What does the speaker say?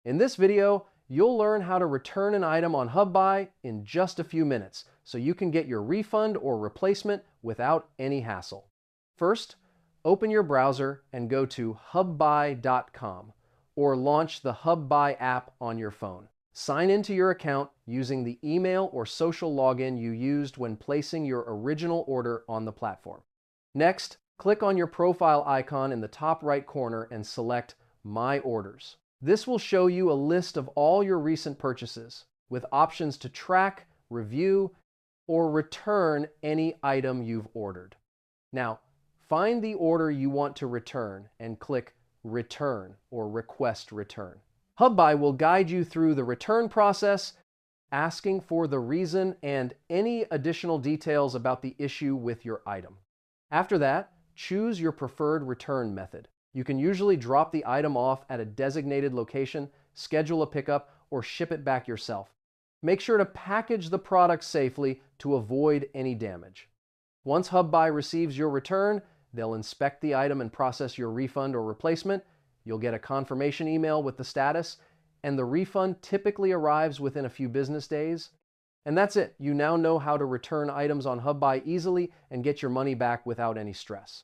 In this video, you'll learn how to return an item on Hubbuy in just a few minutes so you can get your refund or replacement without any hassle. First, open your browser and go to hubbuy.com or launch the Hubbuy app on your phone. Sign into your account using the email or social login you used when placing your original order on the platform. Next, click on your profile icon in the top right corner and select My Orders. This will show you a list of all your recent purchases with options to track, review, or return any item you've ordered. Now, find the order you want to return and click Return or Request Return. Hubbuy will guide you through the return process, asking for the reason and any additional details about the issue with your item. After that, choose your preferred return method. You can usually drop the item off at a designated location, schedule a pickup, or ship it back yourself. Make sure to package the product safely to avoid any damage. Once Hubbuy receives your return, they'll inspect the item and process your refund or replacement. You'll get a confirmation email with the status, and the refund typically arrives within a few business days. And that's it. You now know how to return items on Hubbuy easily and get your money back without any stress.